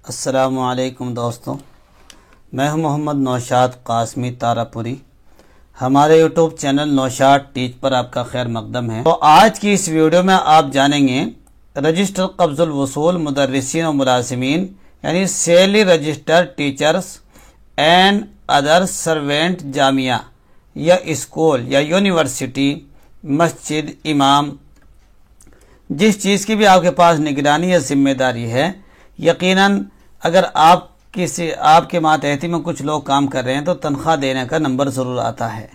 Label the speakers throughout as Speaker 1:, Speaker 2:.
Speaker 1: अस्सलामुअलैकुम दोस्तों, मैं हूं मोहम्मद नौशाद कासमी तारापुरी। हमारे यूट्यूब चैनल नौशाद टीच पर आपका खैर मकदम है। तो आज की इस वीडियो में आप जानेंगे रजिस्टर कब्जुल वसूल मुदर्रिसीन और मुलाजिमीन यानी salary register teachers and other servant Jamia या स्कूल या यूनिवर्सिटी, मस्जिद, इमाम, जिस चीज़ की भी आपके पास निगरानी या जिम्मेदारी है। यकीनन अगर आपके मातहती में कुछ लोग काम कर रहे हैं तो तनख्वाह देने का नंबर ज़रूर आता है।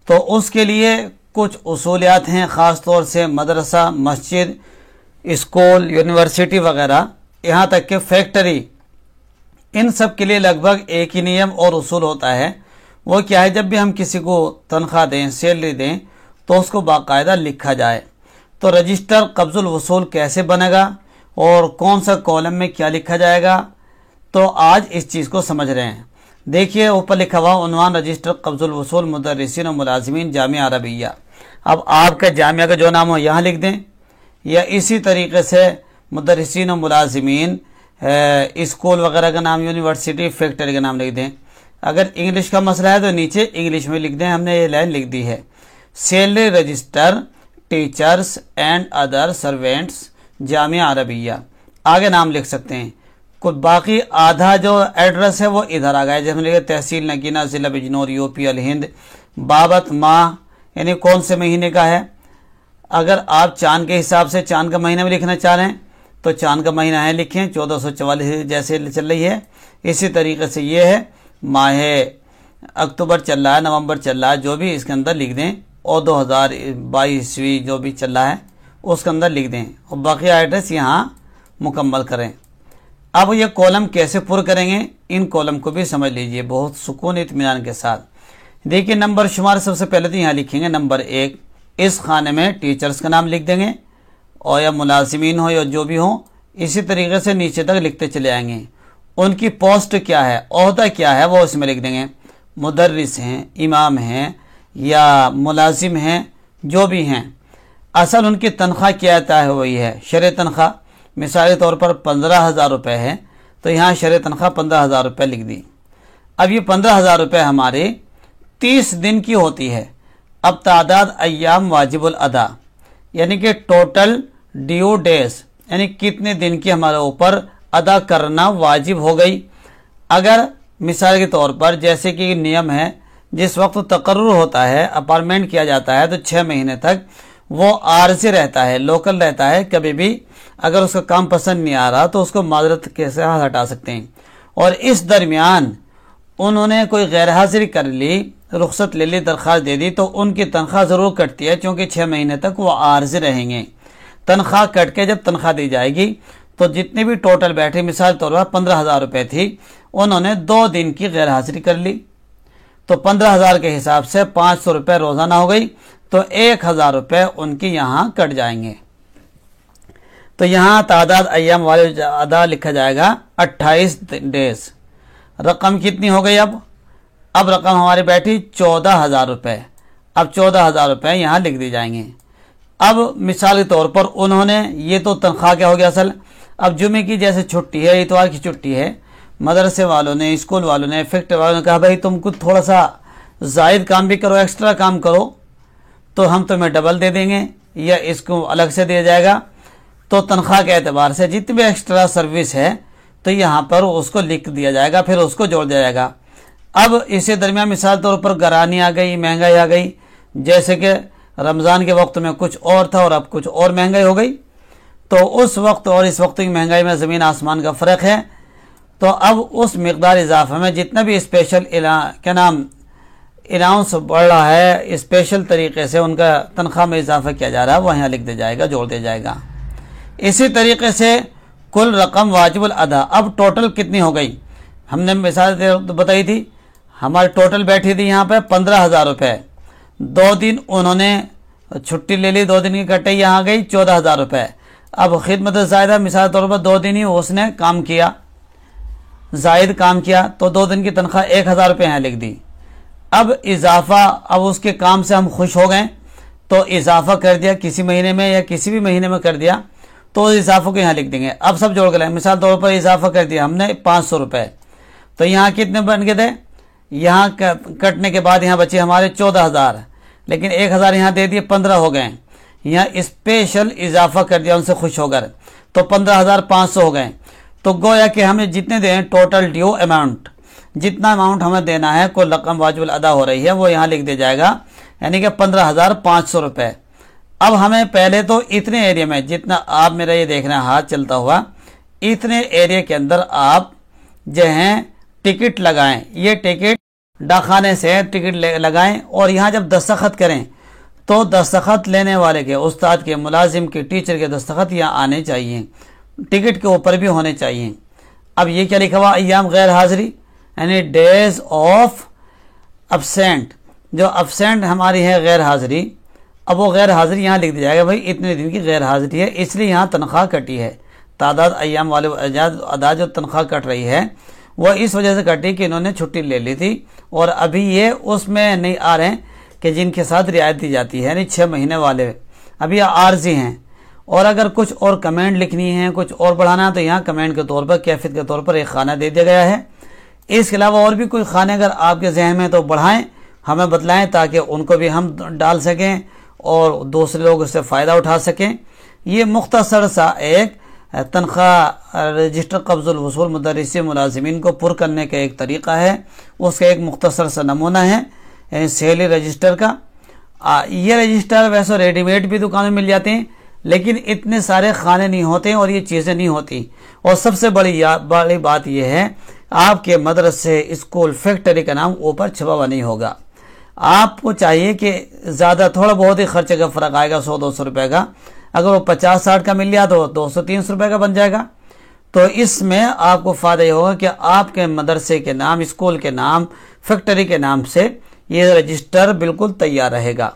Speaker 1: तो उसके लिए कुछ उसूलियात हैं, ख़ास तौर से मदरसा, मस्जिद, स्कूल, यूनिवर्सिटी वगैरह, यहाँ तक कि फैक्ट्री, इन सब के लिए लगभग एक ही नियम और उसूल होता है। वो क्या है, जब भी हम किसी को तनख्वाह दें, सैलरी दें, तो उसको बाकायदा लिखा जाए। तो रजिस्टर कब्जुल वसूल कैसे बनेगा और कौन सा कॉलम में क्या लिखा जाएगा, तो आज इस चीज़ को समझ रहे हैं। देखिए ऊपर लिखा हुआ उन्वान रजिस्टर कब्जुल वसूल मुदर्रिसीन और मुलाजिमीन जामिया अरबिया। अब आपका जामिया का जो नाम हो यहाँ लिख दें, या इसी तरीके से मुदर्रिसीन और मुलाजिमीन स्कूल वगैरह का नाम, यूनिवर्सिटी, फैक्ट्री का नाम लिख दें। अगर इंग्लिश का मसला है तो नीचे इंग्लिश में लिख दें। हमने ये लाइन लिख दी है, salary register teachers and other servants Jamia Arabia. आगे नाम लिख सकते हैं। कुछ बाकी आधा जो एड्रेस है वो इधर आ गया, जैसे हमने लिखा तहसील नगीना, ज़िला बिजनौर, यूपी, अल हिंद, बाबत माह यानी कौन से महीने का है। अगर आप चांद के हिसाब से चांद का महीना में लिखना चाह रहे हैं तो चांद का महीना है लिखें, 1444 जैसे चल रही है। इसी तरीके से ये है माह अक्टूबर चल रहा है, नवंबर चल रहा है, जो भी इसके अंदर लिख दें, और 2022 जो भी चल रहा है उसके अंदर लिख दें, और बाकी एड्रेस यहाँ मुकम्मल करें। अब ये कॉलम कैसे पुर करेंगे, इन कॉलम को भी समझ लीजिए बहुत सुकून इत्मीनान के साथ। देखिए नंबर शुमार सबसे पहले तो यहाँ लिखेंगे नंबर 1, इस खाने में टीचर्स का नाम लिख देंगे, और या मुलाजिमीन हो या जो भी हो, इसी तरीके से नीचे तक लिखते चले आएंगे। उनकी पोस्ट क्या है, ओहदा क्या है, वो इसमें लिख देंगे। मुदर्रिस हैं, इमाम हैं या मुलाजिम हैं, जो भी हैं, असल उनकी तनख्वाह क्या तय हुई है। शरई तनख्वाह मिसाल के तौर पर 15,000 रुपये है, तो यहाँ शरई तनख्वाह 15,000 रुपये लिख दी। अब ये 15,000 रुपये हमारे 30 दिन की होती है। अब तादाद अय्याम वाजिबुल अदा यानी कि टोटल ड्यू डेज यानी कितने दिन की हमारे ऊपर अदा करना वाजिब हो गई। अगर मिसाल के तौर पर जैसे कि नियम है, जिस वक्त तकर्रुर होता है, अपार्टमेंट किया जाता है, तो 6 महीने तक वो आरजी रहता है, लोकल रहता है। कभी भी अगर उसका काम पसंद नहीं आ रहा तो उसको माजरत के साथ हटा सकते हैं। और इस दरमियान उन्होंने कोई गैर हाजिरी कर ली, रुख्सत ले ली, दरख्वास्त दे दी, तो उनकी तनख्वाह ज़रूर कटती है, क्योंकि 6 महीने तक वो आरजी रहेंगे। तनख्वाह कट के जब तनख्वाह दी जाएगी तो जितनी भी टोटल बैठी, मिसाल तौर पर 15,000 रुपये थी, उन्होंने 2 दिन की गैर हाजिरी कर ली, तो 15,000 के हिसाब से 500 रुपये रोज़ाना हो गई, तो 1,000 रुपये उनकी यहाँ कट जाएंगे। तो यहाँ तादाद अय्याम वाले अदा लिखा जाएगा 28 डेज। रकम कितनी हो गई अब रकम हमारी बैठी 14,000 रुपये। अब 14,000 रुपये यहाँ लिख दी जाएंगे। अब मिसाल के तौर पर उन्होंने, ये तो तनख्वाह क्या हो गया असल। अब जुमे की जैसे छुट्टी है, इतवार की छुट्टी है, मदरसे वालों ने, स्कूल वालों ने, फैक्ट्री वालों ने कहा भाई तुम कुछ थोड़ा सा जायद काम भी करो, एक्स्ट्रा काम करो, तो हम तुम्हें डबल दे देंगे या इसको अलग से दिया जाएगा। तो तनख्वाह के एतबार से जितनी भी एक्स्ट्रा सर्विस है तो यहाँ पर उसको लिख दिया जाएगा, फिर उसको जोड़ दिया जाएगा। अब इसी दरमियान मिसाल तौर पर गरानी आ गई, महंगाई आ गई, जैसे कि रमज़ान के वक्त में कुछ और था और अब कुछ और महंगाई हो गई, तो उस वक्त और इस वक्त की महंगाई में ज़मीन आसमान का फ़र्क है। तो अब उस मकदार इजाफा में जितना भी स्पेशल अनाउंस बढ़ रहा है, स्पेशल तरीके से उनका तनख्वाह में इजाफा किया जा रहा है, वो यहाँ लिख दिया जाएगा, जोड़ दिया जाएगा। इसी तरीके से कुल रकम वाजिबुल अदा, अब टोटल कितनी हो गई, हमने मिसाल बताई थी, हमारी टोटल बैठी थी यहाँ पे 15,000 रुपये। 2 दिन उन्होंने छुट्टी ले ली, 2 दिन की कटाई यहाँ गई 14,000 रुपये। अब खिदमत ज़ायदा मिसाल तौर पर 2 दिन ही उसने काम किया, जायद काम किया, तो 2 दिन की तनख्वाह 1,000 रुपये यहाँ लिख दी। अब इजाफा, अब उसके काम से हम खुश हो गए तो इजाफा कर दिया, किसी महीने में या किसी भी महीने में कर दिया, तो इजाफे को यहाँ लिख देंगे। अब सब जोड़ कर लेंगे। मिसाल तौर पर इजाफा कर दिया हमने 500 रुपए, तो यहाँ कितने बन गए थे, यहाँ कटने के बाद यहाँ बचे हमारे 14,000, लेकिन 1,000 यहाँ दे दिए, 15 हो गए। यहाँ स्पेशल इजाफा कर दिया उनसे खुश होकर, तो 15,500 हो गए। तो गोया कि हमें जितने दें टोटल ड्यू अमाउंट, जितना अमाउंट हमें देना है, कोई रकम वाजिब अदा हो रही है, वो यहाँ लिख दिया जाएगा, यानी कि 15,500 रुपये। अब हमें पहले तो इतने एरिया में, जितना आप मेरा ये देखना हाथ चलता हुआ, इतने एरिया के अंदर आप जो हैं टिकट लगाएं। ये टिकट डाकखाने से टिकट लगाएं और यहाँ जब दस्तखत करें तो दस्तखत लेने वाले के, उस्ताद के, मुलाजिम के, टीचर के दस्तखत यहाँ आने चाहिए, टिकट के ऊपर भी होने चाहिए। अब ये क्या लिखा हुआ, अय्याम गैर हाजिरी यानी डेज ऑफ अब्सेंट, जो अब्सेंट हमारी है गैर हाजिरी, अब वो गैर हाजिरी यहाँ लिख दिया जाएगा, भाई इतने दिन की गैर हाजिरी है, इसलिए यहाँ तनख्वाह कटी है। तादाद अय्याम वाले अदा जो तनख्वाह कट रही है वो इस वजह से कटी कि इन्होंने छुट्टी ले ली थी और अभी ये उसमें नहीं आ रहे हैं कि जिनके साथ रियायत दी जाती है, यानी 6 महीने वाले अभी आर्जी हैं। और अगर कुछ और कमेंट लिखनी है, कुछ और बढ़ाना है, तो यहाँ कमेंट के तौर पर, कैफियत के तौर पर एक खाना दे दिया गया है। इसके अलावा और भी कोई खाने अगर आपके जहन में तो बढ़ाएं, हमें बतलाएं, ताकि उनको भी हम डाल सकें और दूसरे लोग उससे फ़ायदा उठा सकें। ये मुख्तसर सा एक तनख्वाह रजिस्टर कब्ज़ुल वसूल मुदर्रिस मुलाजिमीन को पुर करने का एक तरीक़ा है, उसका एक मुख्तसर सा नमूना है, यानी सैलरी रजिस्टर का। ये रजिस्टर वैसे रेडीमेड भी दुकान में मिल जाते हैं, लेकिन इतने सारे खाने नहीं होते और ये चीज़ें नहीं होती। और सबसे बड़ी बात यह है, आपके मदरसे, स्कूल, फैक्ट्री का नाम ऊपर छपा हुआ नहीं होगा। आपको चाहिए कि ज़्यादा थोड़ा बहुत ही खर्चे का फ़र्क आएगा, 100-200 रुपये का। अगर वो 50-60 का मिल गया तो 200-300 रुपये का बन जाएगा। तो इसमें आपको फ़ायदा ये होगा कि आपके मदरसे के नाम, स्कूल के नाम, फैक्ट्री के नाम से ये रजिस्टर बिल्कुल तैयार रहेगा।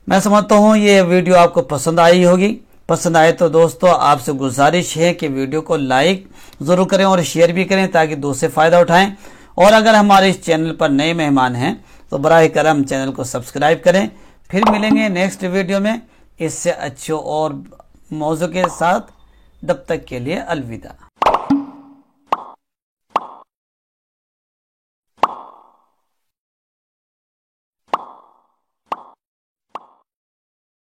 Speaker 1: मैं समझता हूँ ये वीडियो आपको पसंद आई होगी। पसंद आए तो दोस्तों आपसे गुजारिश है कि वीडियो को लाइक ज़रूर करें और शेयर भी करें, ताकि दूसरे फ़ायदा उठाएं। और अगर हमारे इस चैनल पर नए मेहमान हैं तो बराए करम चैनल को सब्सक्राइब करें। फिर मिलेंगे नेक्स्ट वीडियो में इससे अच्छे और मौजू के साथ। तब तक के लिए अलविदा।